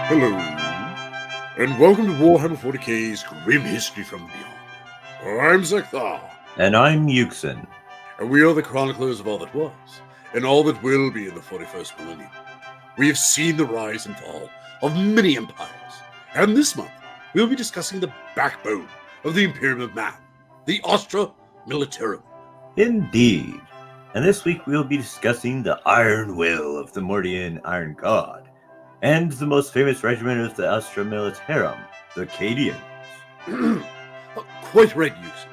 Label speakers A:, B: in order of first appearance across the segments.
A: Hello, and welcome to Warhammer 40k's Grim History from Beyond. I'm Zekthar,
B: And I'm Yuxin.
A: and we are the chroniclers of all that was, and all that will be in the 41st millennium. We have seen the rise and fall of many empires, and this month we'll be discussing the backbone of the Imperium of Man, the Astra Militarum.
B: Indeed. And this week we'll be discussing the Iron Will of the Mordian Iron Guard, and the most famous regiment of the Astra Militarum, the Cadians.
A: Quite right, Yuxin.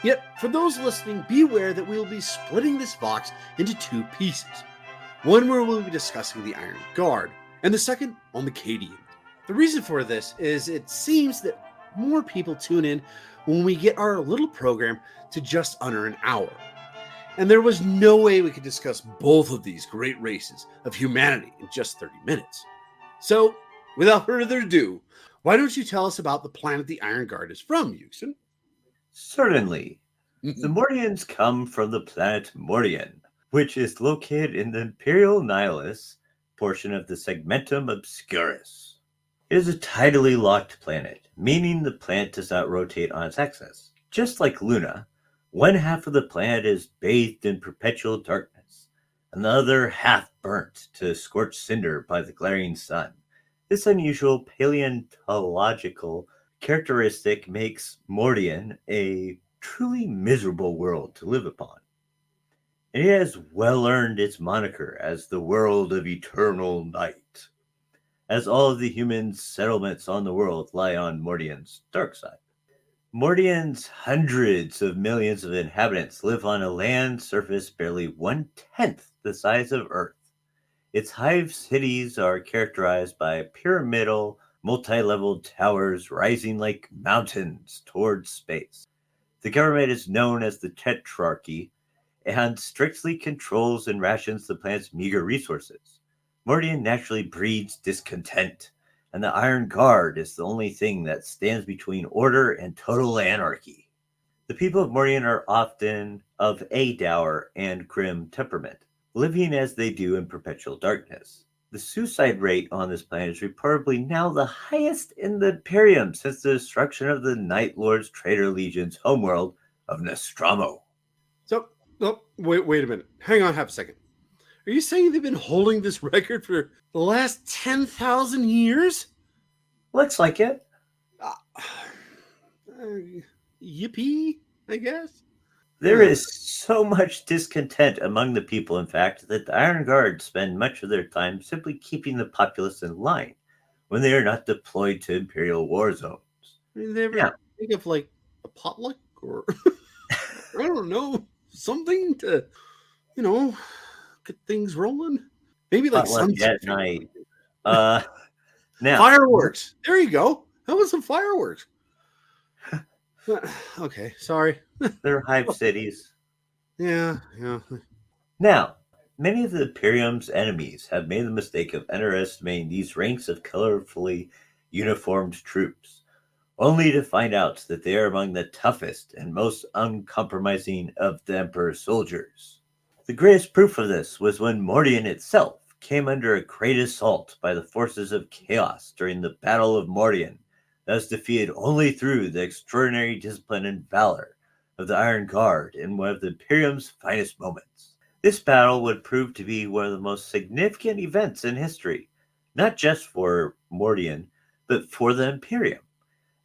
A: Yet, for those listening, be aware that we will be splitting this box into two pieces. One where we'll be discussing the Iron Guard, and the second on the Cadians. The reason for this is it seems that more people tune in when we get our little program to just under an hour. And there was no way we could discuss both of these great races of humanity in just 30 minutes. So, without further ado, why don't you tell us about the planet the Iron Guard is from, Yuxin?
B: Certainly. The Mordians come from the planet Mordian, which is located in the Imperial Nihilus portion of the Segmentum Obscurus. It is a tidally locked planet, meaning the planet does not rotate on its axis. Just like Luna, one half of the planet is bathed in perpetual darkness, and the other half burnt to scorched cinder by the glaring sun. This unusual paleontological characteristic makes Mordian a truly miserable world to live upon. And it has well earned its moniker as the world of eternal night, as all of the human settlements on the world lie on Mordian's dark side. Mordian's hundreds of millions of inhabitants live on a land surface barely 1/10 the size of Earth. Its hive cities are characterized by pyramidal, multi-level towers rising like mountains towards space. The government is known as the Tetrarchy and strictly controls and rations the planet's meager resources. Mordian naturally breeds discontent, and the Iron Guard is the only thing that stands between order and total anarchy. The people of Mordian are often of a dour and grim temperament, living as they do in perpetual darkness. The suicide rate on this planet is reportedly now the highest in the Imperium since the destruction of the Night Lord's Traitor Legion's homeworld of Nostromo.
A: So, wait a minute. Hang on half a second. Are you saying they've been holding this record for the last 10,000 years?
B: Looks like it.
A: Yippee, I guess.
B: There is so much discontent among the people, in fact, that the Iron Guard spend much of their time simply keeping the populace in line when they are not deployed to Imperial war zones.
A: I mean, they ever think of like a potluck or I don't know, something to, get things rolling? Maybe like
B: Potluck at night. Now
A: fireworks. There you go. How about some fireworks? Okay, sorry.
B: They're hive cities.
A: Yeah.
B: Now, many of the Imperium's enemies have made the mistake of underestimating these ranks of colorfully uniformed troops, only to find out that they are among the toughest and most uncompromising of the Emperor's soldiers. The greatest proof of this was when Mordian itself came under a great assault by the forces of chaos during the Battle of Mordian, that was defeated only through the extraordinary discipline and valor of the Iron Guard in one of the Imperium's finest moments. This battle would prove to be one of the most significant events in history, not just for Mordian, but for the Imperium,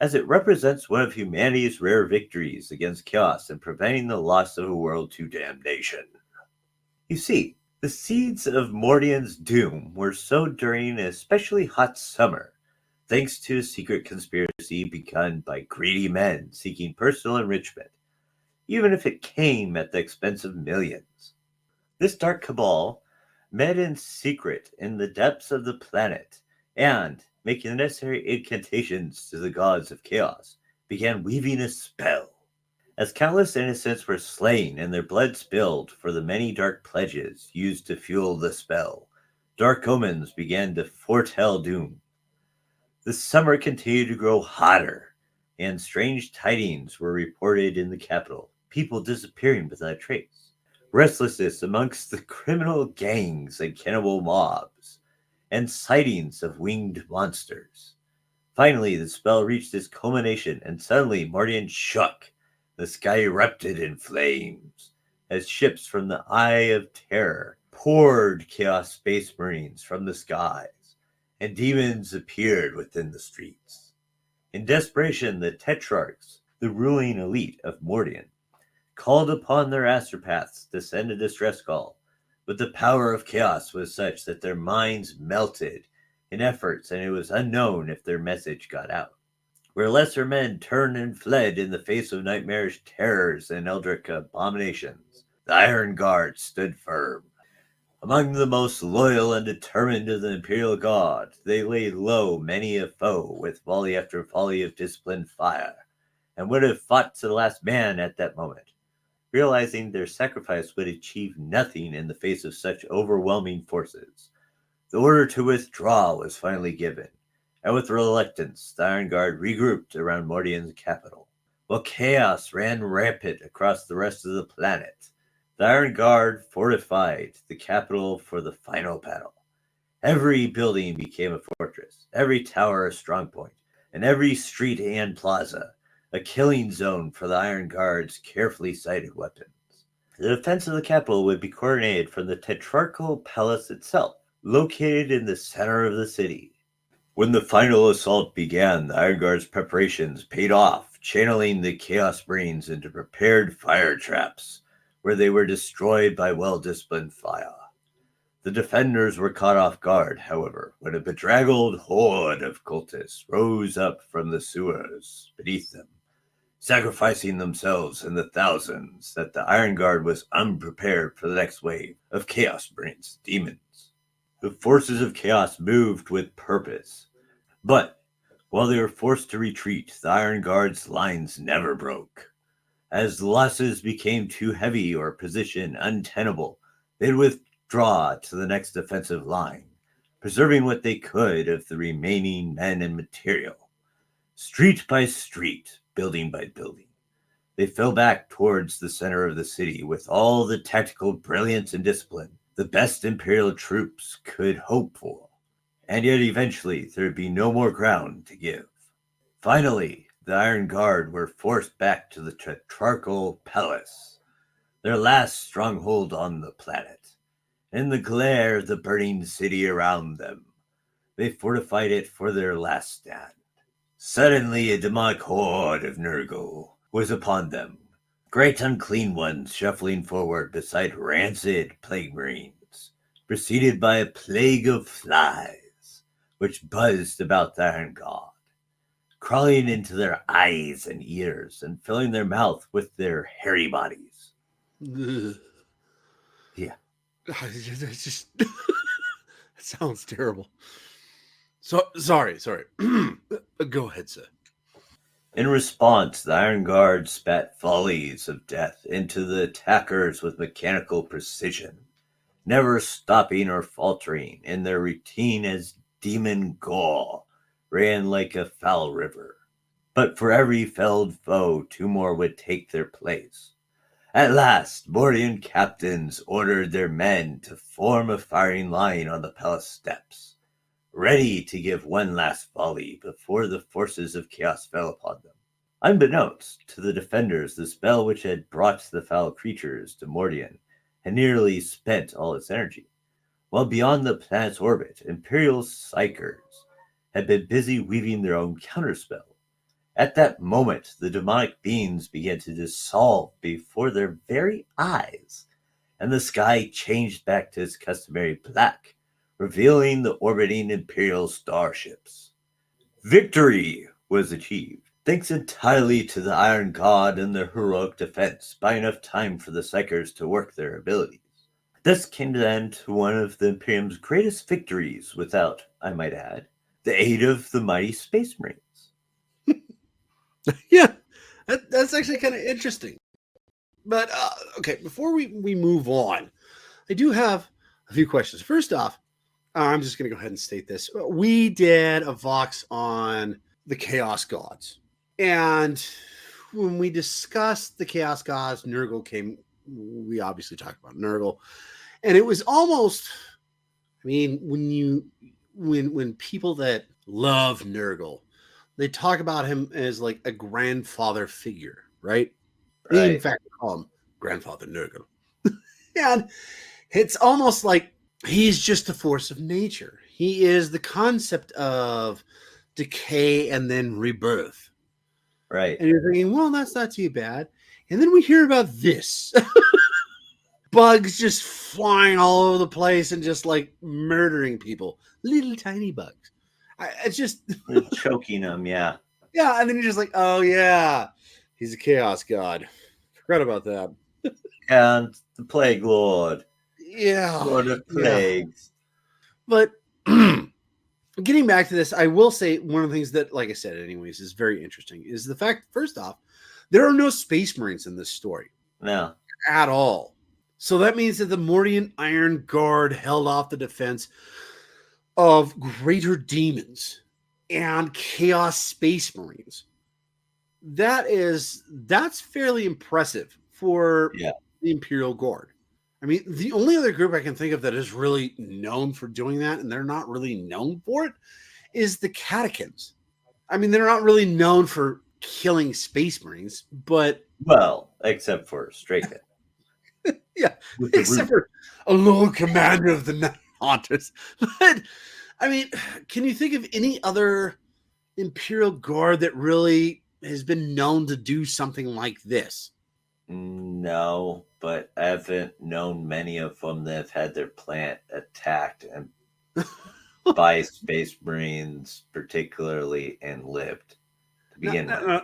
B: as it represents one of humanity's rare victories against chaos and preventing the loss of a world to damnation. You see, the seeds of Mordian's doom were sowed during an especially hot summer, thanks to a secret conspiracy begun by greedy men seeking personal enrichment, even if it came at the expense of millions. This dark cabal met in secret in the depths of the planet and, making the necessary incantations to the gods of chaos, began weaving a spell. As countless innocents were slain and their blood spilled for the many dark pledges used to fuel the spell, dark omens began to foretell doom. The summer continued to grow hotter, and strange tidings were reported in the capital, people disappearing without trace, restlessness amongst the criminal gangs and cannibal mobs, and sightings of winged monsters. Finally, the spell reached its culmination, and suddenly Mordian shook. The sky erupted in flames as ships from the Eye of Terror poured Chaos Space Marines from the skies, and demons appeared within the streets. In desperation, the Tetrarchs, the ruling elite of Mordian, called upon their astropaths to send a distress call, but the power of chaos was such that their minds melted in efforts, and it was unknown if their message got out. Where lesser men turned and fled in the face of nightmarish terrors and eldritch abominations, the Iron Guard stood firm. Among the most loyal and determined of the Imperial Guard, they laid low many a foe with volley after volley of disciplined fire, and would have fought to the last man at that moment, realizing their sacrifice would achieve nothing in the face of such overwhelming forces. The order to withdraw was finally given, and with reluctance, the Iron Guard regrouped around Mordian's capital. While chaos ran rampant across the rest of the planet, the Iron Guard fortified the capital for the final battle. Every building became a fortress, every tower a strong point, and every street and plaza a killing zone for the Iron Guard's carefully sighted weapons. The defense of the capital would be coordinated from the Tetrarchal Palace itself, located in the center of the city. When the final assault began, the Iron Guard's preparations paid off, channeling the Chaos Marines into prepared fire traps, where they were destroyed by well-disciplined fire. The defenders were caught off guard, however, when a bedraggled horde of cultists rose up from the sewers beneath them, sacrificing themselves in the thousands that the Iron Guard was unprepared for the next wave of Chaos Marines demons. The forces of chaos moved with purpose, but while they were forced to retreat, the Iron Guard's lines never broke. As losses became too heavy or position untenable, they'd withdraw to the next defensive line, preserving what they could of the remaining men and material. Street by street, building by building, they fell back towards the center of the city with all the tactical brilliance and discipline the best Imperial troops could hope for. And yet eventually there would be no more ground to give. Finally, the Iron Guard were forced back to the Tetrarchal Palace, their last stronghold on the planet. In the glare of the burning city around them, they fortified it for their last stand. Suddenly a demonic horde of Nurgle was upon them, great unclean ones shuffling forward beside rancid plague marines, preceded by a plague of flies, which buzzed about the Iron Guard, crawling into their eyes and ears and filling their mouth with their hairy bodies.
A: Ugh.
B: Yeah.
A: It's just it sounds terrible. So sorry. Go ahead, sir.
B: In response, the Iron Guard spat volleys of death into the attackers with mechanical precision, never stopping or faltering in their routine as demon gore ran like a foul river. But for every felled foe, two more would take their place. At last, Mordian captains ordered their men to form a firing line on the palace steps, ready to give one last volley before the forces of chaos fell upon them. Unbeknownst to the defenders, the spell which had brought the foul creatures to Mordian had nearly spent all its energy, while beyond the planet's orbit, Imperial Psychers had been busy weaving their own counterspell. At that moment, the demonic beings began to dissolve before their very eyes, and the sky changed back to its customary black, revealing the orbiting Imperial starships. Victory was achieved, thanks entirely to the Iron God and their heroic defense, by enough time for the Psychers to work their abilities. This came then to one of the Imperium's greatest victories without, I might add, the aid of the mighty Space Marines.
A: Yeah, that's actually kind of interesting. But okay, before we move on, I do have a few questions. First off, I'm just going to go ahead and state this. We did a Vox on the Chaos Gods. And when we discussed the Chaos Gods, Nurgle came. We obviously talked about Nurgle. And it was almost, I mean, when you when people that love Nurgle, they talk about him as like a grandfather figure, right? They in
B: Right.
A: fact call him Grandfather Nurgle. And it's almost like he's just a force of nature. He is the concept of decay and then rebirth.
B: Right.
A: And you're thinking, well, that's not too bad. And then we hear about this. Bugs just flying all over the place and just like murdering people. Little tiny bugs. It's just,
B: They're choking them, yeah.
A: yeah. And then you're just like, oh, yeah, he's a chaos god. Forgot about that.
B: And the Plague Lord.
A: Yeah.
B: Lord of
A: Yeah.
B: Plagues.
A: But getting back to this, I will say one of the things that, like I said, anyways, is very interesting is the fact, first off, there are no Space Marines in this story
B: No.
A: at all. So that means that the Mordian Iron Guard held off the defense of greater demons and Chaos Space Marines. That's fairly impressive for the Imperial Guard. I mean, the only other group I can think of that is really known for doing that, and they're not really known for it, is the Catechins. I mean, they're not really known for killing Space Marines, but
B: Well, except for Straken.
A: yeah, except for a little commander of the Night Haunters. But I mean, can you think of any other Imperial Guard that really has been known to do something like this?
B: No, but I haven't known many of them that have had their plant attacked and by Space Marines, particularly, and lived to begin with.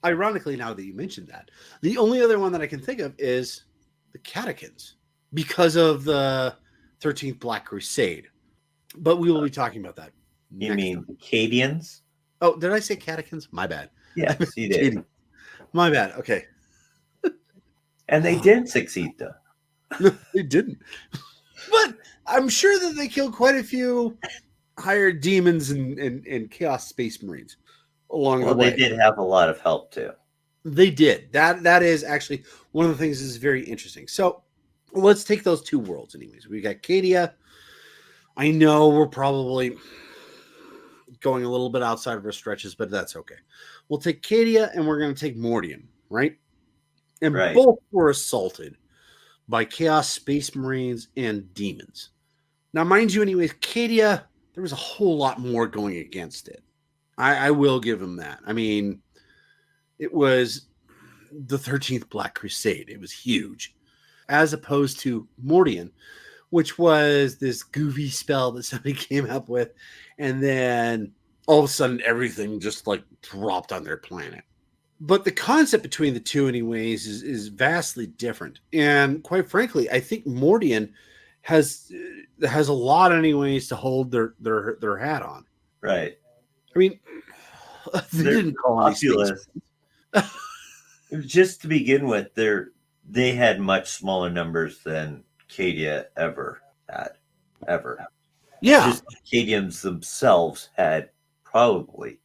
A: Ironically, now that you mentioned that, the only other one that I can think of is the Catechins because of the 13th Black Crusade. But we will be talking about that.
B: You mean the Cadians?
A: Oh, did I say Catechins? My bad.
B: Yes, you did.
A: My bad. Okay.
B: And they didn't succeed, though.
A: No, they didn't. But I'm sure that they killed quite a few hired demons and Chaos Space Marines along the way.
B: They did have a lot of help, too.
A: They did. That is actually one of the things that's very interesting. So let's take those two worlds anyways. We got Cadia. I know we're probably going a little bit outside of our stretches, but that's okay. We'll take Cadia and we're going to take Mordian, right? And both were assaulted by Chaos Space Marines and demons. Now, mind you, anyways, Cadia, there was a whole lot more going against it. I will give him that. I mean, it was the 13th Black Crusade. It was huge. As opposed to Mordian, which was this goofy spell that somebody came up with. And then all of a sudden, everything just like dropped on their planet. But the concept between the two, anyways, is vastly different. And quite frankly, I think Mordian has a lot, anyways, to hold their hat on.
B: Right.
A: I mean, they didn't call any space.
B: Just to begin with, they had much smaller numbers than Cadia ever had. Ever.
A: Yeah.
B: Just Cadians themselves had probably,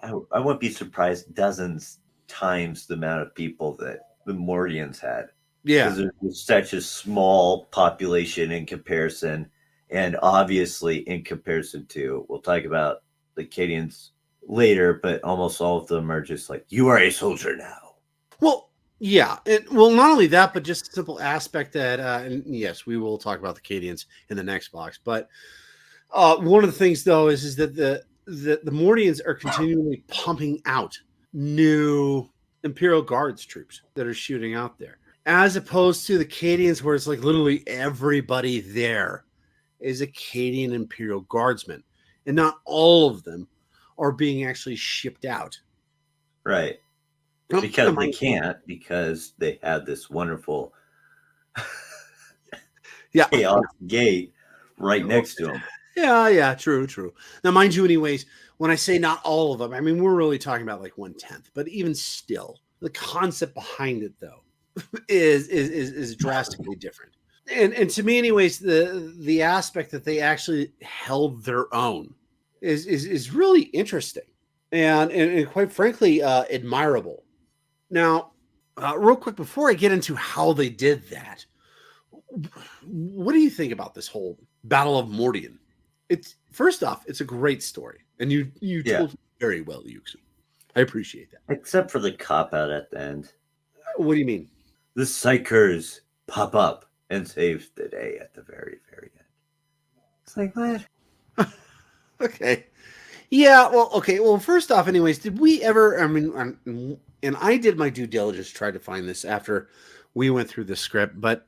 B: I wouldn't be surprised, dozens times the amount of people that the Mordians had.
A: Yeah.
B: Because there's such a small population in comparison, and obviously in comparison to, we'll talk about the Cadians later, but almost all of them are just like, you are a soldier now.
A: Well, yeah. Not only that, but just a simple aspect that, and yes, we will talk about the Cadians in the next box, but one of the things, though, is that the Mordians are continually pumping out new Imperial Guards troops that are shooting out there, as opposed to the Cadians, where it's like literally everybody there is a Cadian Imperial Guardsman, and not all of them are being actually shipped out.
B: Right. Because they can't, because they have this wonderful chaos gate right next to them.
A: Yeah, true. Now, mind you, anyways, when I say not all of them, I mean, we're really talking about like 1/10, but even still, the concept behind it, though, is drastically different. And to me, anyways, the aspect that they actually held their own is really interesting and quite frankly, admirable. Now, real quick, before I get into how they did that, what do you think about this whole Battle of Mordian? It's first off, it's a great story, and you
B: Yeah.
A: told it very well, Yuxu. I appreciate that.
B: Except for the cop out at the end.
A: What do you mean?
B: The psychers pop up and save the day at the very, very end. It's like, what?
A: Okay. Yeah, well, okay. Well, first off, anyways, did we ever? I mean, and I did my due diligence, tried to find this after we went through the script. But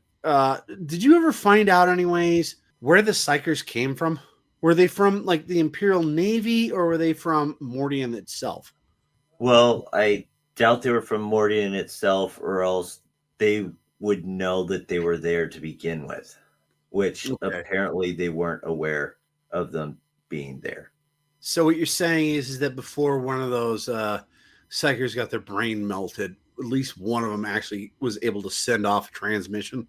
A: did you ever find out, anyways, where the Psychers came from? Were they from like the Imperial Navy, or were they from Mordian itself?
B: Well, I doubt they were from Mordian itself, or else they would know that they were there to begin with, which
A: Okay.
B: apparently they weren't aware of them being there.
A: So what you're saying is that before one of those Psychers got their brain melted, at least one of them actually was able to send off a transmission.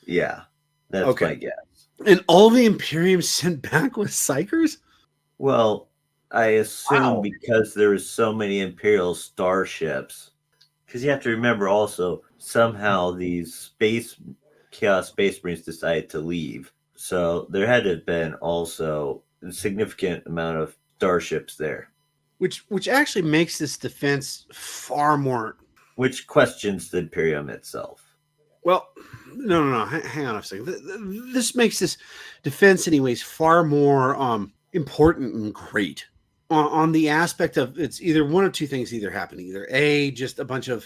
B: Yeah, that's
A: Okay.
B: my guess.
A: And all the Imperium sent back was Psychers?
B: Well, I assume
A: Wow.
B: because there was so many Imperial starships, because you have to remember also somehow these Chaos Space Marines decided to leave. So there had to have been also a significant amount of starships there.
A: Which actually makes this defense far more.
B: Which questions the Imperium itself.
A: Well, no. Hang on a second. This makes this defense, anyways, far more important and great. On the aspect of it's either one of two things either happening. Either A, just a bunch of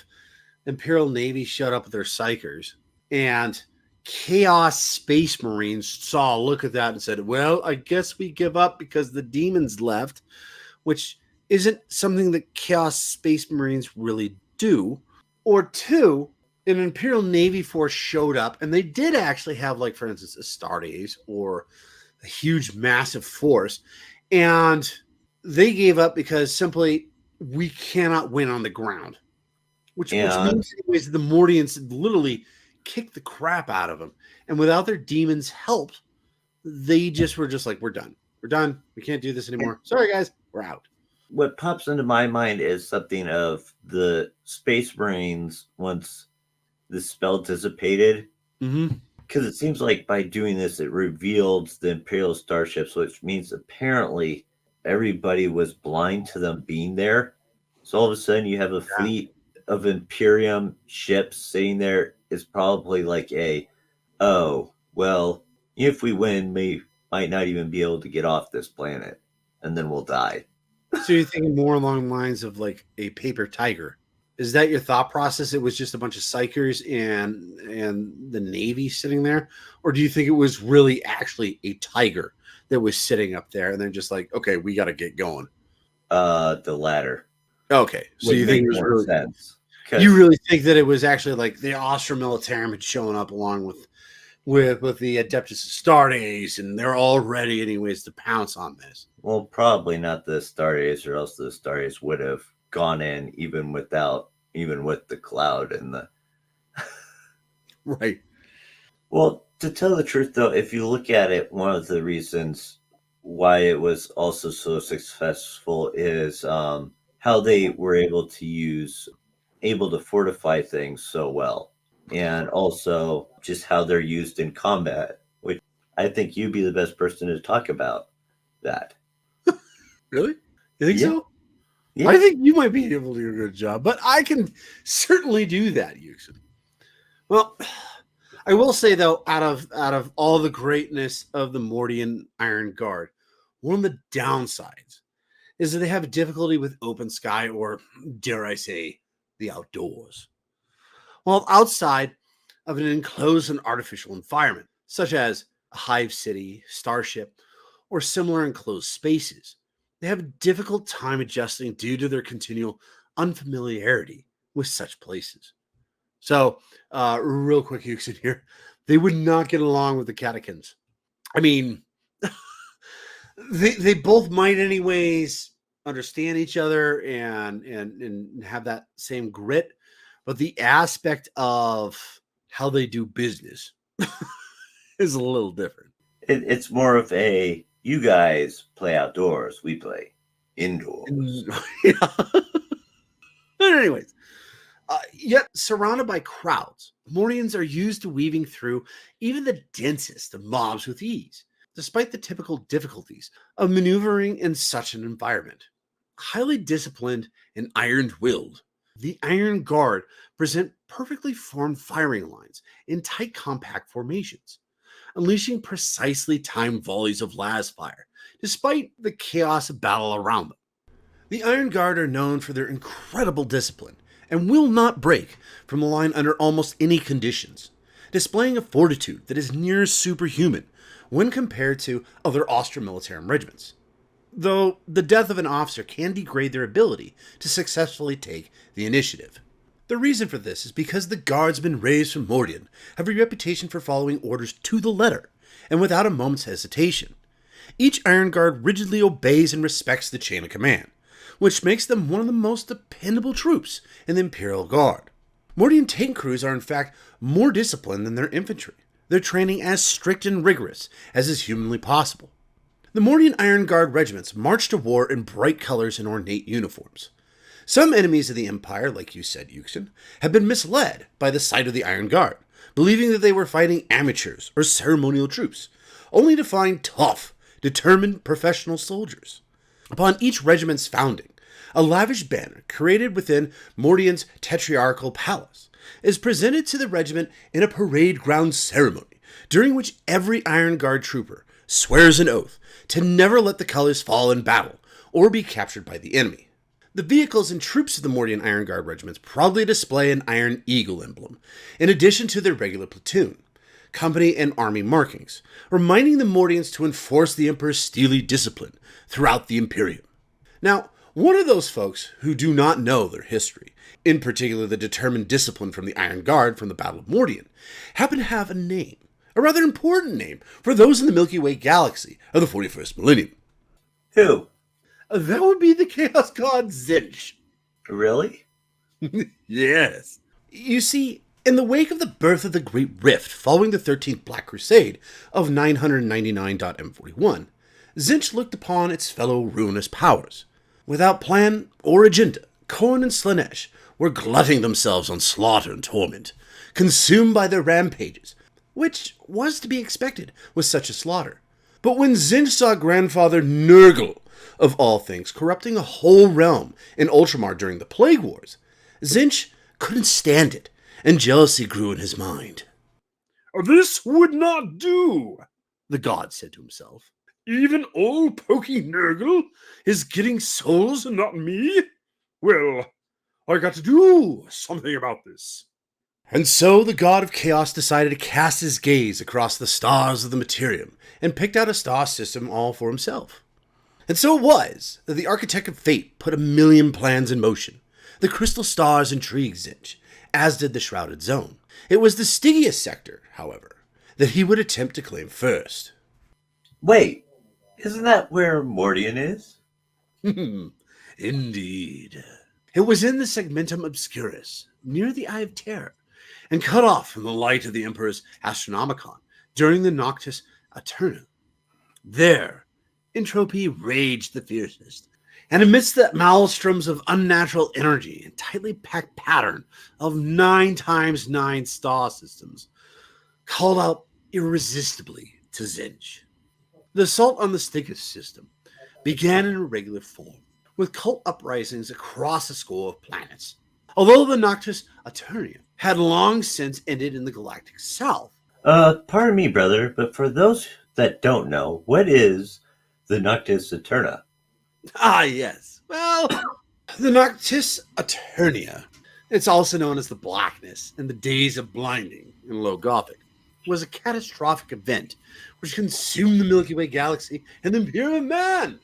A: Imperial Navy showed up with their Psychers, and Chaos Space Marines saw a look at that and said, well, I guess we give up because the demons left, which isn't something that Chaos Space Marines really do. Or two, an Imperial Navy force showed up, and they did actually have, like, for instance, a Astartes or a huge, massive force, and they gave up because simply we cannot win on the ground. Which means, anyways, the Mordians literally kicked the crap out of them, and without their demons' help, they just were just like, we're done. We're done. We can't do this anymore. Sorry, guys. We're out.
B: What pops into my mind is something of the Space Marines once the spell dissipated. Because it seems like by doing this, it revealed the Imperial starships, which means apparently everybody was blind to them being there. So all of a sudden, you have a fleet of Imperium ships sitting there. Is probably like oh, well, if we win, we might not even be able to get off this planet, and then we'll die.
A: So you're thinking more along the lines of like a paper tiger. Is that your thought process? It was just a bunch of Psychers and the Navy sitting there? Or do you think it was really actually a tiger that was sitting up there and they're just like, okay, we got to get going?
B: The latter.
A: Okay. So you think it was really
B: sense.
A: You really think that it was actually like the Austro Militarum had shown up along with the Adeptus Astartes, and they're all ready anyways to pounce on this?
B: Well, probably not the Astartes, or else the Astartes would have gone in even with the cloud and the
A: right.
B: Well, to tell the truth though, if you look at it, one of the reasons why it was also so successful is how they were able to fortify things so well, and also just how they're used in combat, which I think you'd be the best person to talk about that.
A: Really? You think so?
B: Yeah.
A: I think you might be able to do a good job, but I can certainly do that, Yuxin. Well, I will say though, out of all the greatness of the Mordian Iron Guard, one of the downsides is that they have difficulty with open sky, or dare I say, the outdoors. While outside of an enclosed and artificial environment, such as a hive city, starship, or similar enclosed spaces, they have a difficult time adjusting due to their continual unfamiliarity with such places. So, real quick, Houston here, they would not get along with the catechins. I mean, they both might, anyways, understand each other and have that same grit, but the aspect of how they do business is a little different.
B: It's more of a, you guys play outdoors, we play indoors.
A: Yeah. But anyways, yet surrounded by crowds, Mordians are used to weaving through even the densest of mobs with ease. despite the typical difficulties of maneuvering in such an environment. Highly disciplined and iron-willed, the Iron Guard present perfectly formed firing lines in tight compact formations, unleashing precisely timed volleys of las fire, despite the chaos of battle around them. The Iron Guard are known for their incredible discipline and will not break from the line under almost any conditions, displaying a fortitude that is near superhuman when compared to other Austro-Militarum regiments. Though the death of an officer can degrade their ability to successfully take the initiative. The reason for this is because the guardsmen raised from Mordian have a reputation for following orders to the letter, and without a moment's hesitation. Each Iron Guard rigidly obeys and respects the chain of command, which makes them one of the most dependable troops in the Imperial Guard. Mordian tank crews are in fact more disciplined than their infantry, their training as strict and rigorous as is humanly possible. The Mordian Iron Guard regiments march to war in bright colors and ornate uniforms. Some enemies of the Empire, like you said, Euxton, have been misled by the sight of the Iron Guard, believing that they were fighting amateurs or ceremonial troops, only to find tough, determined professional soldiers. Upon each regiment's founding, a lavish banner created within Mordian's Tetrarchal Palace is presented to the regiment in a parade ground ceremony, during which every Iron Guard trooper swears an oath to never let the colors fall in battle or be captured by the enemy. The vehicles and troops of the Mordian Iron Guard regiments proudly display an Iron Eagle emblem, in addition to their regular platoon, company, and army markings, reminding the Mordians to enforce the Emperor's steely discipline throughout the Imperium. Now, one of those folks who do not know their history, in particular the determined discipline from the Iron Guard from the Battle of Mordian, happen to have a name, a rather important name for those in the Milky Way galaxy of the 41st millennium.
B: Who?
A: That would be the Chaos God Zinch.
B: Really?
A: Yes. You see, in the wake of the birth of the Great Rift following the 13th Black Crusade of 999.M41, Zinch looked upon its fellow ruinous powers. Without plan or agenda, Khorne and Slaanesh were glutting themselves on slaughter and torment, consumed by their rampages, which was to be expected with such a slaughter. But when Zinch saw Grandfather Nurgle, of all things, corrupting a whole realm in Ultramar during the Plague Wars, Zinch couldn't stand it, and jealousy grew in his mind.
C: "This would not do,"
A: the god said to himself.
C: "Even old Pokey Nurgle is getting souls and not me? Well, I got to do something about this."
A: And so the god of chaos decided to cast his gaze across the stars of the Materium and picked out a star system all for himself. And so it was that the architect of fate put a million plans in motion. The crystal stars intrigued Zinch, as did the shrouded zone. It was the Stygius sector, however, that he would attempt to claim first.
B: Wait, isn't that where Mordian is?
A: Indeed. It was in the Segmentum Obscurus, near the Eye of Terror, and cut off from the light of the Emperor's Astronomicon during the Noctis Aeterna. There, entropy raged the fiercest, and amidst the maelstroms of unnatural energy and tightly packed pattern of 9 times 9 star systems, called out irresistibly to Zinch. The assault on the Stygius system began in irregular form, with cult uprisings across a score of planets. Although the Noctis Aeterna had long since ended in the galactic south.
B: Pardon me, brother, but for those that don't know, what is the Noctis Aeterna?
A: Ah, yes. Well, the Noctis Aeterna, it's also known as the Blackness and the Days of Blinding in Low Gothic, was a catastrophic event which consumed the Milky Way galaxy and the Imperium of Man,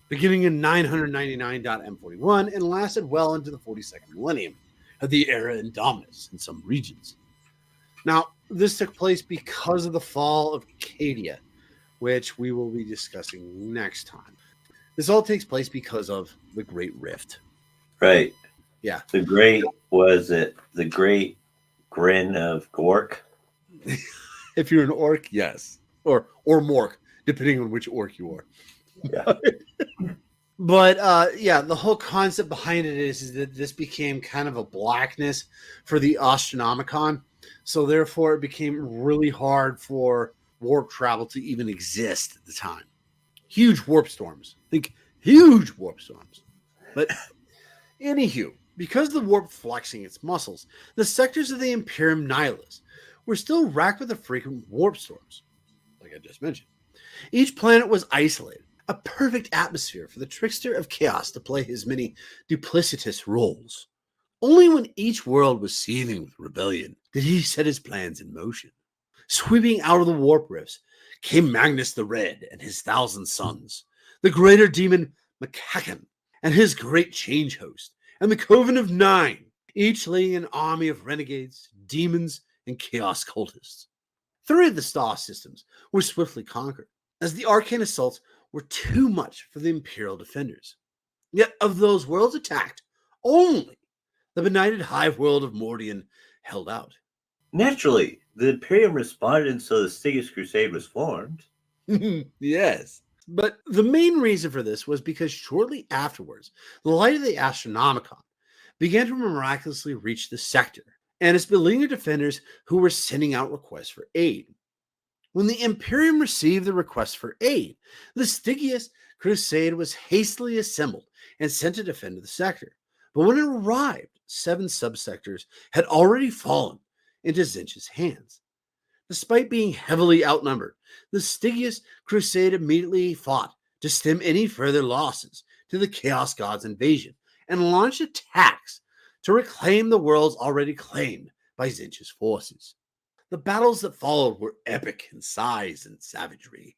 A: beginning in 999.M41 and lasted well into the 42nd millennium of the era Indominus in some regions. Now, this took place because of the fall of Cadia, which we will be discussing next time. This all takes place because of the Great Rift.
B: Right.
A: Yeah.
B: The Great Grin of Gork?
A: If you're an orc, yes. Or Mork, depending on which orc you are.
B: Yeah.
A: But yeah, the whole concept behind it is that this became kind of a blackness for the Astronomicon. So therefore it became really hard for warp travel to even exist at the time. Huge warp storms. Think huge warp storms. But anywho, because of the warp flexing its muscles, the sectors of the Imperium Nihilus were still racked with the frequent warp storms, like I just mentioned. Each planet was isolated, a perfect atmosphere for the trickster of chaos to play his many duplicitous roles. Only when each world was seething with rebellion did he set his plans in motion. Sweeping out of the warp rifts came Magnus the Red and his 1,000 sons, the greater demon Macacan and his great change host, and the Coven of Nine, each leading an army of renegades, demons, and chaos cultists. 3 of the star systems were swiftly conquered, as the arcane assaults were too much for the Imperial defenders. Yet of those worlds attacked, only the benighted hive world of Mordian held out.
B: Naturally, the Imperium responded, and so the Stygius Crusade was formed.
A: Yes. But the main reason for this was because shortly afterwards, the light of the Astronomicon began to miraculously reach the sector and its beleaguered defenders who were sending out requests for aid. When the Imperium received the request for aid, the Stygius Crusade was hastily assembled and sent to defend the sector. But when it arrived, 7 subsectors had already fallen into Tzeentch's hands. Despite being heavily outnumbered, the Stygius Crusade immediately fought to stem any further losses to the Chaos God's invasion and launched attacks to reclaim the worlds already claimed by Tzeentch's forces. The battles that followed were epic in size and savagery.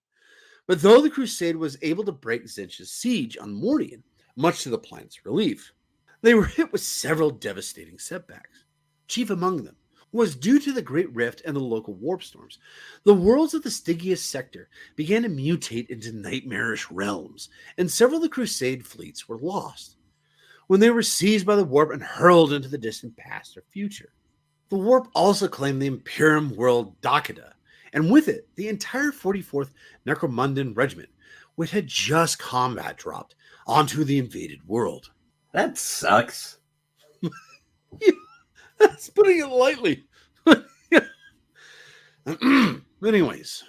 A: But though the Crusade was able to break Tzeentch's siege on Mordian, much to the planet's relief, they were hit with several devastating setbacks. Chief among them was due to the Great Rift and the local warp storms. The worlds of the Stygius sector began to mutate into nightmarish realms, and several of the Crusade fleets were lost when they were seized by the warp and hurled into the distant past or future. The warp also claimed the Imperium world Dakida, and with it, the entire 44th Necromundan Regiment, which had just combat dropped onto the invaded world.
B: That sucks.
A: That's putting it lightly. Anyways,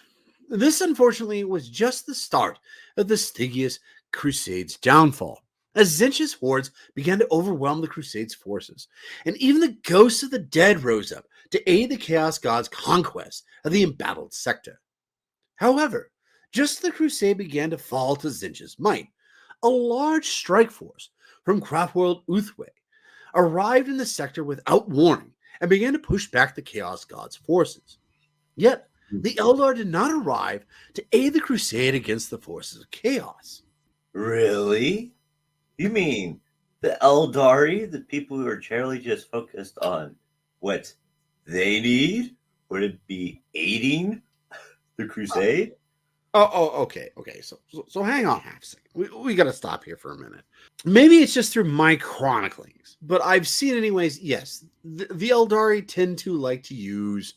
A: this unfortunately was just the start of the Stygius Crusade's downfall, as Tzeentch's hordes began to overwhelm the Crusade's forces, and even the ghosts of the dead rose up to aid the Chaos God's conquest of the embattled sector. However, just as the Crusade began to fall to Tzeentch's might, a large strike force from Craftworld Uthway arrived in the sector without warning and began to push back the Chaos God's forces. Yet, the Eldar did not arrive to aid the Crusade against the forces of Chaos.
B: Really? You mean the Eldari, the people who are generally just focused on what they need, would be aiding the Crusade?
A: Okay. So hang on half a second. We got to stop here for a minute. Maybe it's just through my chroniclings, but I've seen anyways, yes, the Eldari tend to like to use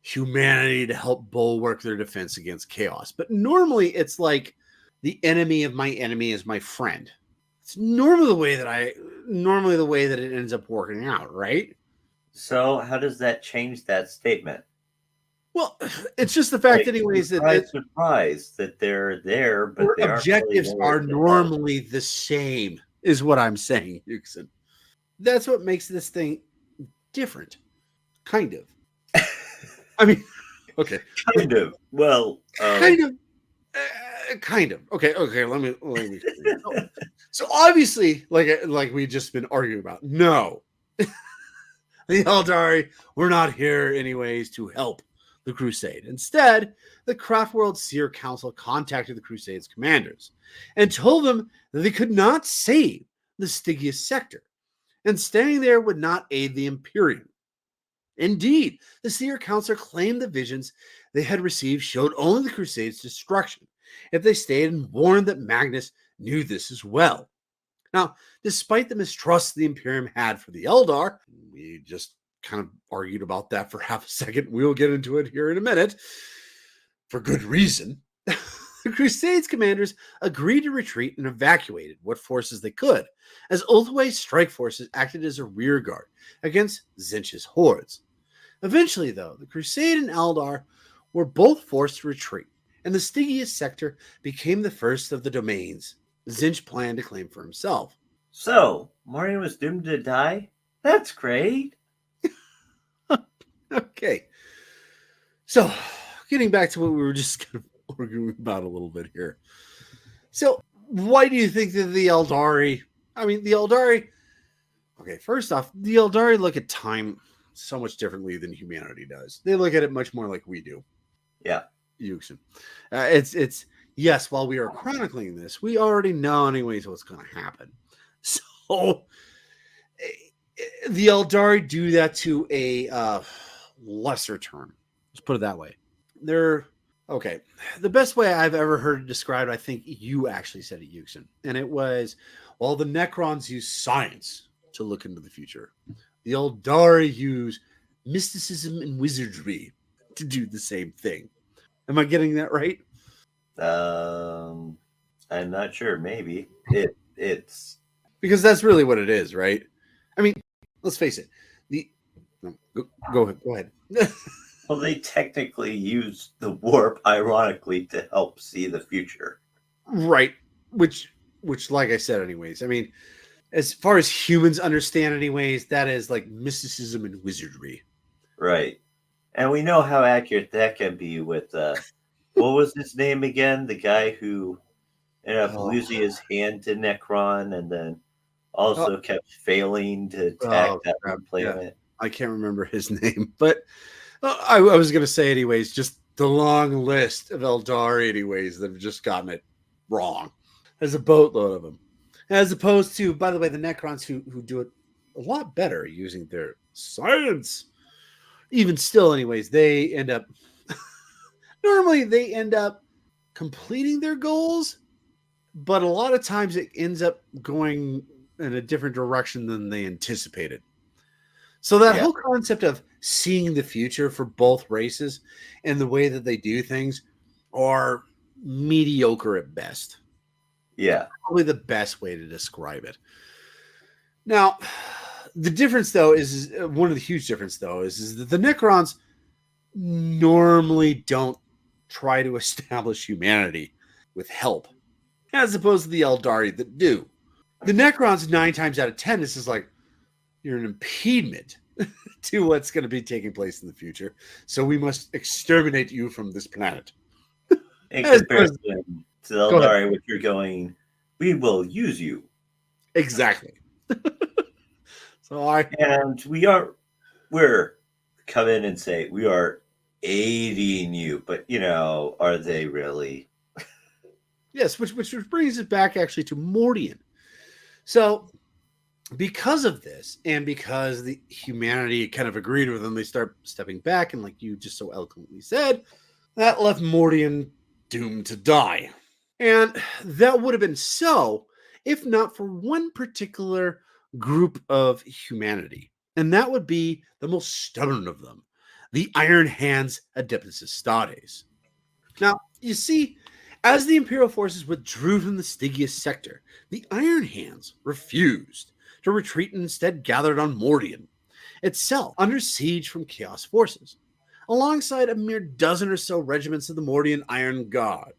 A: humanity to help bulwark their defense against chaos. But normally it's like the enemy of my enemy is my friend. It's normally the way that it ends up working out, right?
B: So how does that change that statement?
A: Well, it's just the fact, anyways,
B: surprise that they're there, but
A: their objectives are normally the same, is what I'm saying, Houston. That's what makes this thing different, kind of. I mean, okay,
B: kind of. Well,
A: kind of. Okay. Let me. So obviously, like we just been arguing about, no, the Eldari were not here anyways to help the Crusade. Instead, the Craftworld Seer Council contacted the Crusade's commanders and told them that they could not save the Stygius sector, and staying there would not aid the Imperium. Indeed, the Seer Council claimed the visions they had received showed only the Crusade's destruction if they stayed, and warned that Magnus knew this as well. Now, despite the mistrust the Imperium had for the Eldar, we just kind of argued about that for half a second. We'll get into it here in a minute. For good reason. The Crusade's commanders agreed to retreat and evacuated what forces they could, as Ulthway's strike forces acted as a rear guard against Tzeentch's hordes. Eventually, though, the Crusade and Eldar were both forced to retreat, and the Stygius sector became the first of the domains Zinch planned to claim for himself.
B: So, Mordian was doomed to die? That's great.
A: Okay. So, getting back to what we were just kind of arguing about a little bit here. So, why do you think that the Eldari... the Eldari... Okay, first off, the Eldari look at time so much differently than humanity does. They look at it much more like we do.
B: Yeah.
A: Yuxin. It's yes, while we are chronicling this, we already know anyways what's going to happen. So, the Eldari do that to a lesser term. Let's put it that way. They're okay. The best way I've ever heard it described, I think you actually said it, Yuxin, and it was, well, the Necrons use science to look into the future. The Eldari use mysticism and wizardry to do the same thing. Am I getting that right?
B: I'm not sure. Maybe it's
A: because that's really what it is, right? Let's face it. Go ahead.
B: Well, they technically use the warp, ironically, to help see the future.
A: Right. Which, like I said, anyways, as far as humans understand, anyways, that is like mysticism and wizardry.
B: Right. And we know how accurate that can be with, what was his name again? The guy who ended up losing his hand to Necron and then also kept failing to attack that one planet.
A: Yeah. I can't remember his name, but I was going to say anyways, just the long list of Eldari anyways that have just gotten it wrong. There's a boatload of them. As opposed to, by the way, the Necrons who do it a lot better using their science. Even still, anyways, they end up... normally, they end up completing their goals, but a lot of times it ends up going in a different direction than they anticipated. So that whole concept of seeing the future for both races and the way that they do things are mediocre at best.
B: Yeah.
A: Probably the best way to describe it. Now, the difference, though, is one of the huge difference, though, is that the Necrons normally don't try to establish humanity with help, as opposed to the Eldari that do. The Necrons, 9 times out of 10, this is like, you're an impediment to what's going to be taking place in the future, so we must exterminate you from this planet.
B: In comparison to the Eldari, which you're going, we will use you.
A: Exactly.
B: And we're come in and say we are aiding you, but are they really?
A: Yes, which brings it back actually to Mordian. So, because of this, and because the humanity kind of agreed with them, they start stepping back, and like you just so eloquently said, that left Mordian doomed to die. And that would have been so if not for one particular group of humanity, and that would be the most stubborn of them, the Iron Hands Adeptus Astartes. Now, you see, as the Imperial forces withdrew from the Stygius sector, the Iron Hands refused to retreat and instead gathered on Mordian itself under siege from Chaos forces, alongside a mere dozen or so regiments of the Mordian Iron Guard.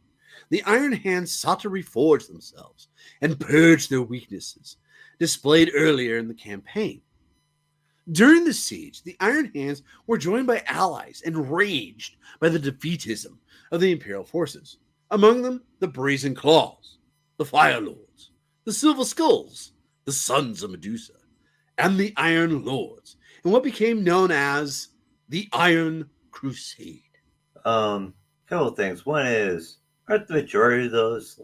A: The Iron Hands sought to reforge themselves and purge their weaknesses, displayed earlier in the campaign. During the siege, the Iron Hands were joined by allies enraged by the defeatism of the Imperial forces. Among them, the Brazen Claws, the Fire Lords, the Silver Skulls, the Sons of Medusa, and the Iron Lords, in what became known as the Iron Crusade.
B: Couple of things. One is, aren't the majority of those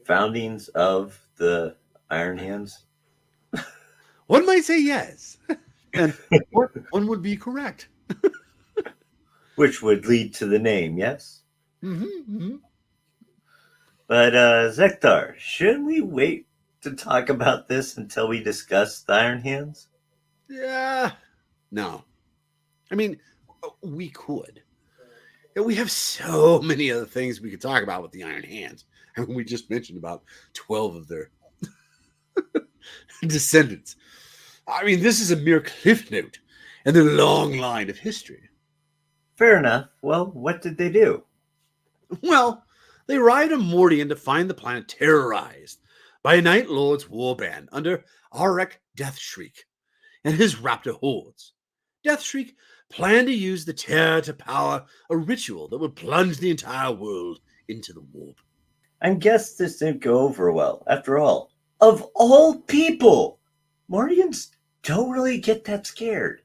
B: foundings of the Iron Hands?
A: One might say yes, and one would be correct.
B: Which would lead to the name, yes?
A: Mm-hmm, mm-hmm.
B: But, Zektar, shouldn't we wait to talk about this until we discuss the Iron Hands?
A: Yeah. No. We could. We have so many other things we could talk about with the Iron Hands. We just mentioned about 12 of their descendants. This is a mere cliff note in the long line of history.
B: Fair enough. Well, what did they do?
A: Well, they arrived on Mordian to find the planet terrorized by a Night Lord's warband under Aurek Deathshriek and his raptor hordes. Deathshriek planned to use the terror to power a ritual that would plunge the entire world into the warp.
B: I guess this didn't go over well. After all, of all people, Mordians don't really get that scared.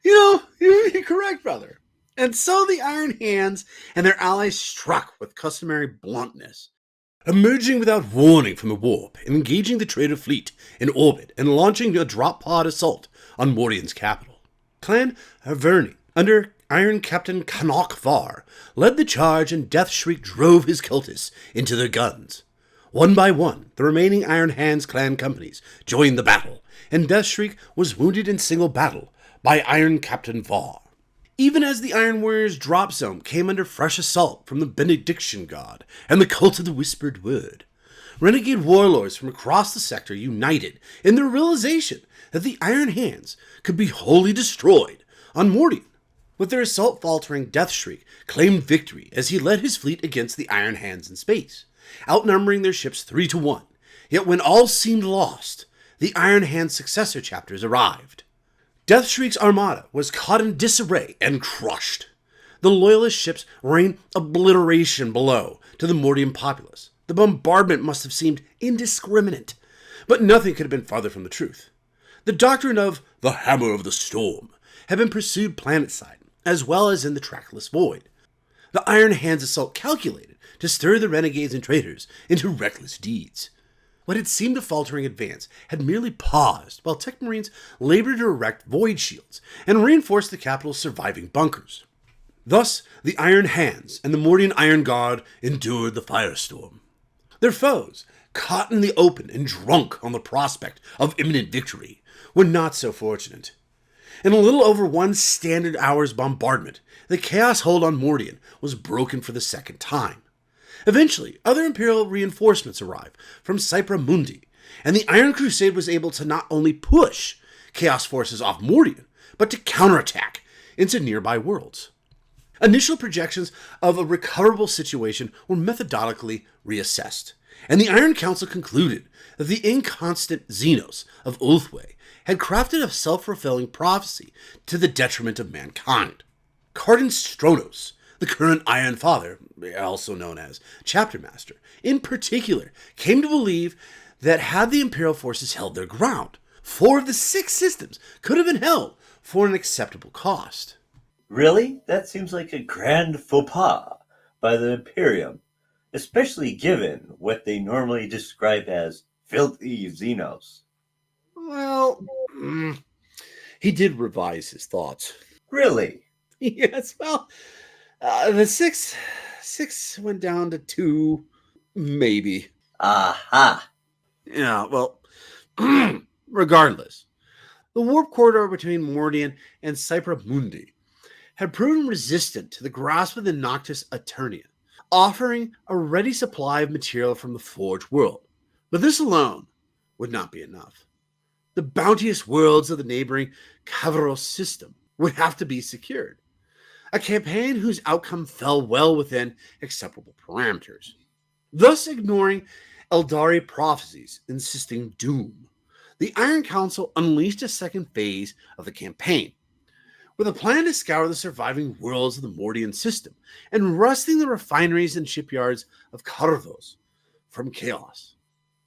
A: You're correct, brother. And so the Iron Hands and their allies struck with customary bluntness, emerging without warning from the warp, engaging the trader fleet in orbit, and launching a drop pod assault on Mordian's capital. Clan Averni, under Iron Captain Canuck Var, led the charge, and Deathshriek drove his cultists into their guns. One by one, the remaining Iron Hands clan companies joined the battle, and Deathshriek was wounded in single battle by Iron Captain Var. Even as the Iron Warriors' drop zone came under fresh assault from the Benediction God and the Cult of the Whispered Word, renegade warlords from across the sector united in their realization that the Iron Hands could be wholly destroyed on Mordian. With their assault faltering, Deathshriek claimed victory as he led his fleet against the Iron Hands in space, outnumbering their ships 3-1. Yet when all seemed lost, the Iron Hands' successor chapters arrived. Deathshriek's armada was caught in disarray and crushed. The loyalist ships rained obliteration below to the Mordian populace. The bombardment must have seemed indiscriminate, but nothing could have been farther from the truth. The doctrine of the Hammer of the Storm had been pursued planetside, as well as in the trackless void. The Iron Hands assault calculated to stir the renegades and traitors into reckless deeds. What had seemed a faltering advance had merely paused while Tech Marines labored to erect void shields and reinforce the capital's surviving bunkers. Thus, the Iron Hands and the Mordian Iron Guard endured the firestorm. Their foes, caught in the open and drunk on the prospect of imminent victory, were not so fortunate. In a little over one standard hour's bombardment, the chaos hold on Mordian was broken for the second time. Eventually, other Imperial reinforcements arrived from Cypra Mundi, and the Iron Crusade was able to not only push Chaos forces off Mordian, but to counterattack into nearby worlds. Initial projections of a recoverable situation were methodically reassessed, and the Iron Council concluded that the inconstant Xenos of Ulthway had crafted a self-fulfilling prophecy to the detriment of mankind. Cardin Stronos, the current Iron Father, also known as Chapter Master, in particular, came to believe that had the Imperial forces held their ground, 4 of the 6 systems could have been held for an acceptable cost.
B: Really? That seems like a grand faux pas by the Imperium, especially given what they normally describe as filthy Xenos.
A: Well, he did revise his thoughts.
B: Really?
A: Yes, well, the six went down to 2, maybe.
B: Aha!
A: Yeah, well, regardless, the warp corridor between Mordian and Cypra Mundi had proven resistant to the grasp of the Noctis Eternia, offering a ready supply of material from the Forge world. But this alone would not be enough. The bounteous worlds of the neighboring Kavaros system would have to be secured, a campaign whose outcome fell well within acceptable parameters, thus ignoring Eldari prophecies insisting doom. The Iron Council unleashed a second phase of the campaign, with a plan to scour the surviving worlds of the Mordian system and rusting the refineries and shipyards of Karthos from chaos.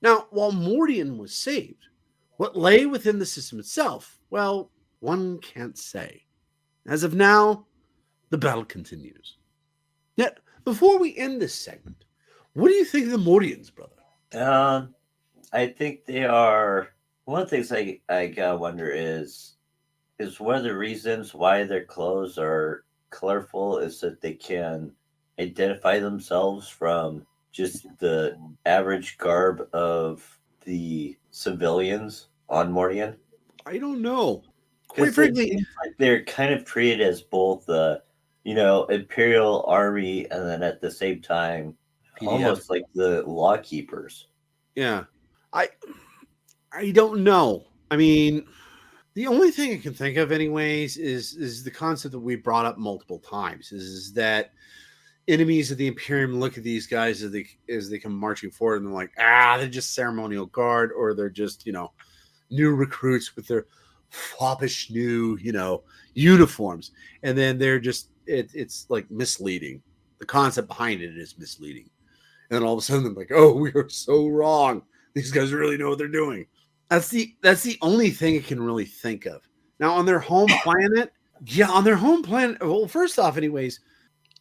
A: Now, while Mordian was saved, what lay within the system itself, well, one can't say. As of now, the battle continues. Yet, before we end this segment, what do you think of the Mordians, brother?
B: I think they are. One of the things I gotta wonder is one of the reasons why their clothes are colorful is that they can identify themselves from just the average garb of the civilians on Mordian.
A: I don't know.
B: Quite frankly, like they're kind of treated as both the, Imperial Army and then at the same time,
A: PDF.
B: almost like the law keepers.
A: Yeah. I don't know. I mean, The only thing I can think of, anyways, is the concept that we brought up multiple times. Is that enemies of the Imperium look at these guys as they come marching forward, and they're like, they're just ceremonial guard, or they're just new recruits with their foppish new uniforms, and then they're just it's like misleading. The concept behind it is misleading, and then all of a sudden they're like, oh, we are so wrong. These guys really know what they're doing. That's the only thing I can really think of. Now on their home planet, well, first off, anyways,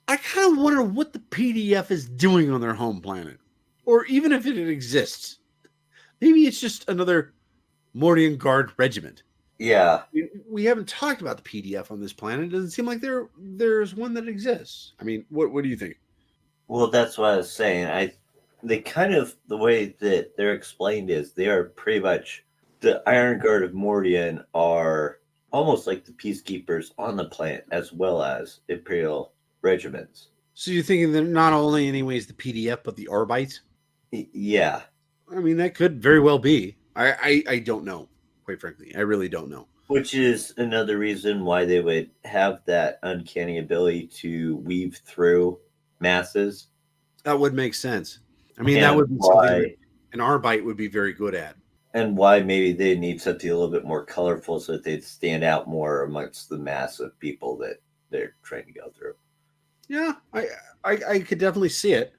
A: I kind of wonder what the PDF is doing on their home planet, or even if it exists. Maybe it's just another Mordian Guard regiment.
B: Yeah.
A: We haven't talked about the PDF on this planet. It doesn't seem like there's one that exists. I mean, what do you think?
B: Well, that's what I was saying. They kind of, the way that they're explained is they are pretty much, the Iron Guard of Mordian are almost like the peacekeepers on the planet as well as Imperial regiments.
A: So you're thinking that not only anyways the PDF, but the Arbites?
B: Yeah.
A: I mean, that could very well be. I don't know, quite frankly. I really don't know.
B: Which is another reason why they would have that uncanny ability to weave through masses.
A: That would make sense. I mean,
B: And
A: that would be
B: why-
A: something an Arbite would be very good at.
B: And why maybe they need something a little bit more colorful so that they'd stand out more amongst the mass of people that they're trying to go through.
A: Yeah, I could definitely see it.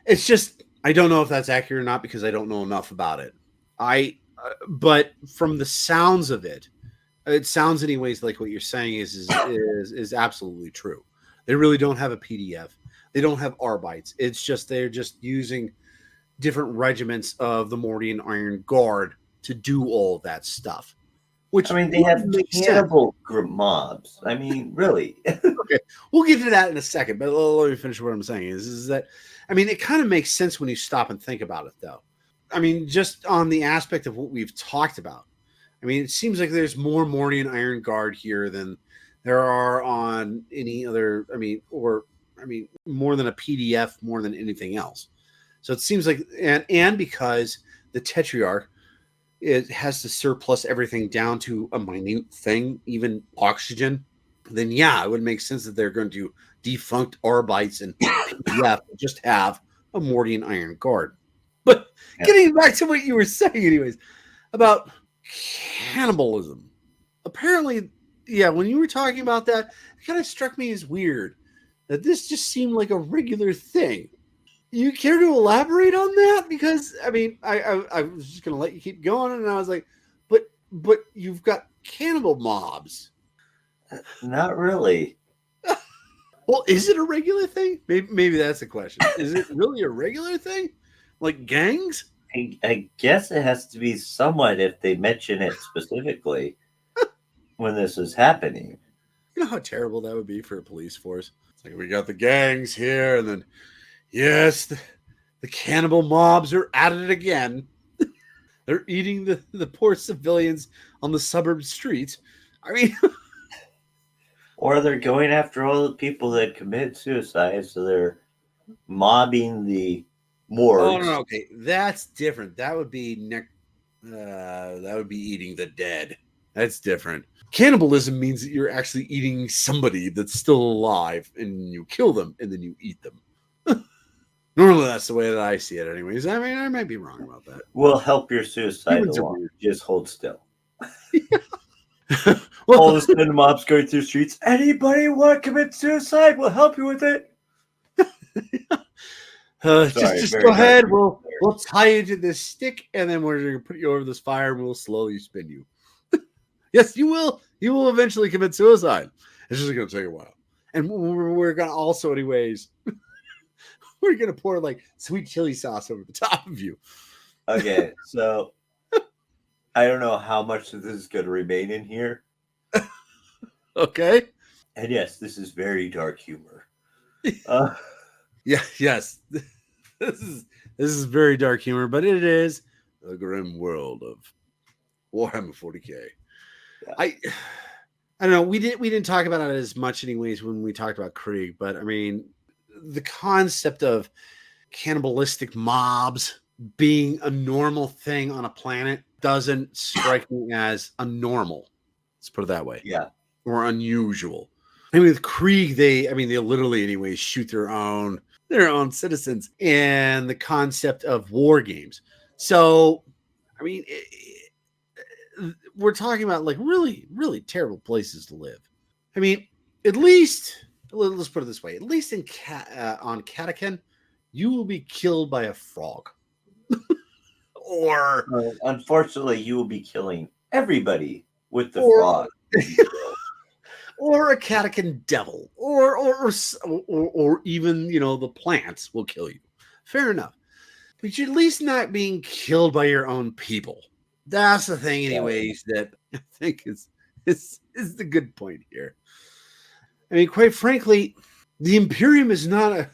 A: It's just I don't know if that's accurate or not because I don't know enough about it. But from the sounds of it, it sounds anyways like what you're saying is absolutely true. They really don't have a PDF. They don't have Arbites. It's just they're just using different regiments of the Mordian Iron Guard to do all that stuff. Which
B: I mean, they have
A: makes sense.
B: cannibal mobs. I mean, really.
A: Okay, we'll get to that in a second, but let me finish what I'm saying. Is that, I mean, it kind of makes sense when you stop and think about it, though. I mean, just on the aspect of what we've talked about. I mean, it seems like there's more Mordian Iron Guard here than there are on any other. I mean, more than a PDF, more than anything else. So it seems like, and because the Tetrarch, it has to surplus everything down to a minute thing, even oxygen, then yeah, it would make sense that they're going to defunct Arbites and PDF just have a Mordian Iron Guard. But getting back to what you were saying, anyways, about cannibalism. Apparently, yeah, when you were talking about that, it kind of struck me as weird that this just seemed like a regular thing. You care to elaborate on that? Because I mean, I was just gonna let you keep going, and I was like, but you've got cannibal mobs.
B: Not really.
A: Well, is it a regular thing? Maybe that's the question. Is it really a regular thing? Like gangs?
B: I guess it has to be somewhat if they mention it specifically when this is happening.
A: You know how terrible that would be for a police force? It's like we got the gangs here, and then yes, the cannibal mobs are at it again. They're eating the poor civilians on the suburb streets. I mean,
B: Or they're going after all the people that commit suicide, so they're mobbing the morgues.
A: oh no, okay, that's different. That would be eating the dead. That's different. Cannibalism means that you're actually eating somebody that's still alive, and you kill them, and then you eat them. Normally, that's the way that I see it, anyways. I mean, I might be wrong about that.
B: Will help your suicide
A: Humans are
B: along.
A: weird.
B: Just hold still.
A: Well,
B: All of a sudden, the mobs going through the streets. Anybody want to commit suicide? We'll help you with it. Sorry,
A: just
B: very
A: go ahead.
B: dark.
A: We'll tie you to this stick, and then we're going to put you over this fire, and we'll slowly spin you. Yes, you will. You will eventually commit suicide. It's just going to take a while. And we're going to also, anyways, we're going to pour like sweet chili sauce over the top of you.
B: Okay, so I don't know how much of this is going to remain in here.
A: Okay.
B: And yes, this is very dark humor.
A: Yeah. Yes. This is very dark humor, but it is the grim world of Warhammer 40K.
B: Yeah.
A: I don't know. We didn't talk about it as much, anyways, when we talked about Krieg. But I mean, the concept of cannibalistic mobs being a normal thing on a planet doesn't strike me as unnormal. Let's put it that way.
B: Yeah.
A: Or unusual. I mean, with Krieg, they literally, anyways, shoot their own citizens, and the concept of war games. So, I mean, we're talking about like really, really terrible places to live. I mean, at least, let's put it this way: at least on Katakin, you will be killed by a frog, or
B: unfortunately, you will be killing everybody with the
A: Or-
B: frog.
A: or a Katakin devil, or even the plants will kill you. Fair enough, but you're at least not being killed by your own people. That's the thing, anyways. That I think is the good point here. I mean, quite frankly, the Imperium is not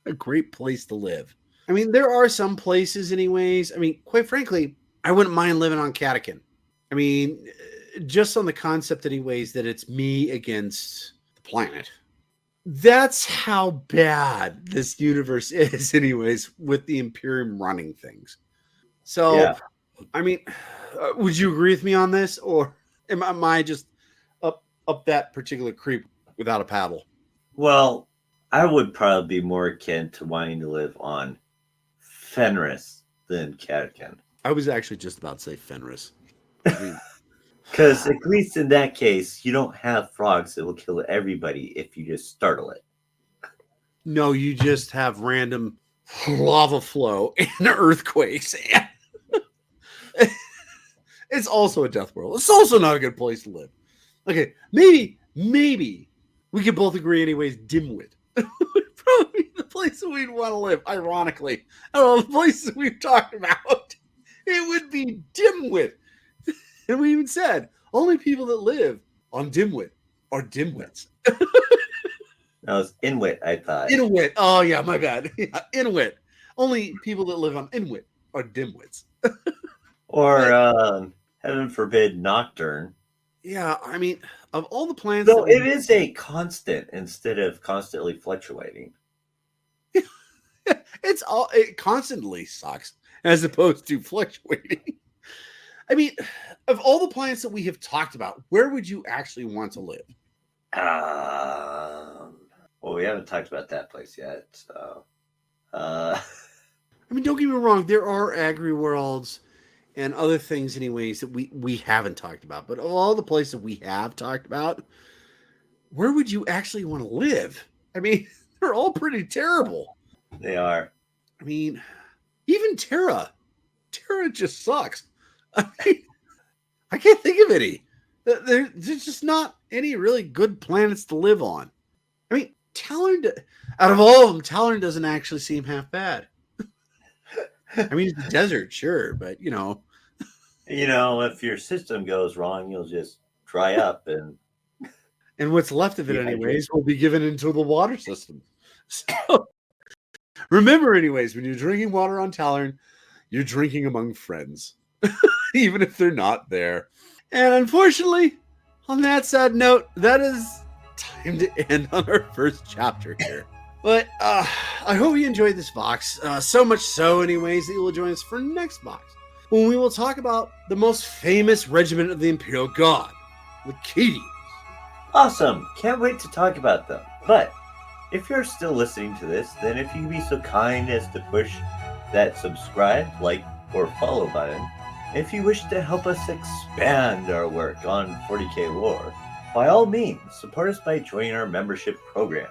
A: a great place to live. I mean, there are some places, anyways. I mean, quite frankly, I wouldn't mind living on Katakin. I mean, just on the concept, anyways, that it's me against the planet. That's how bad this universe is, anyways, with the Imperium running things. So,
B: Yeah.
A: I mean, would you agree with me on this, or am I just up that particular creek without a paddle?
B: Well, I would probably be more akin to wanting to live on Fenris than Katakin.
A: I was actually just about to say Fenris. I mean,
B: Because at least in that case, you don't have frogs that will kill everybody if you just startle it.
A: no, you just have random lava flow and earthquakes. It's also a death world. It's also not a good place to live. Okay, maybe we could both agree, anyways. Dimwit would probably be the place that we'd want to live. Ironically, out of all the places we've talked about, it would be Dimwit. And we even said only people that live on Dimwit are dimwits.
B: That was Inuit, I thought.
A: Inuit. Oh yeah, my bad. Yeah, Inuit. Only people that live on Inuit are dimwits.
B: Or, heaven forbid, Nocturne.
A: Yeah, I mean, of all the planets,
B: So
A: that we-
B: it is a constant instead of constantly fluctuating.
A: it constantly sucks as opposed to fluctuating. I mean, of all the planets that we have talked about, where would you actually want to live?
B: Well, we haven't talked about that place yet. So,
A: I mean, don't get me wrong, there are agri worlds and other things, anyways, that we haven't talked about. But of all the places we have talked about, where would you actually want to live? I mean, they're all pretty terrible.
B: they are.
A: I mean, even Terra. Terra just sucks. I mean, I can't think of any. There's just not any really good planets to live on. I mean, Talon, out of all of them, Talon doesn't actually seem half bad. I mean, it's a desert, sure, but
B: If your system goes wrong, you'll just dry up and
A: what's left of it,
B: Dehydrate.
A: anyways, will be given into the water system. So, remember, anyways, when you're drinking water on Talon, you're drinking among friends, even if they're not there. And unfortunately, on that sad note, that is time to end on our first chapter here. But I hope you enjoyed this box. So much so, anyways, that you will join us for next box, when we will talk about the most famous regiment of the Imperial Guard, the Cadians.
B: awesome. Can't wait to talk about them. But if you're still listening to this, then if you can be so kind as to push that subscribe, like, or follow button, if you wish to help us expand our work on 40K lore, by all means, support us by joining our membership program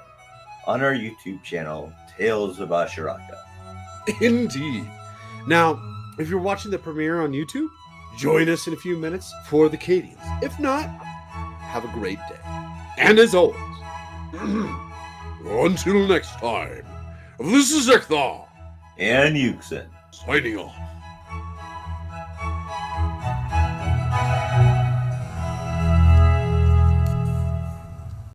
B: on our YouTube channel, Tales of Ashiraka.
A: Indeed. Now, if you're watching the premiere on YouTube, join us in a few minutes for the Cadians. If not, have a great day. And as always, until next time, this is Ekthar,
B: And Yuxin.
A: signing off.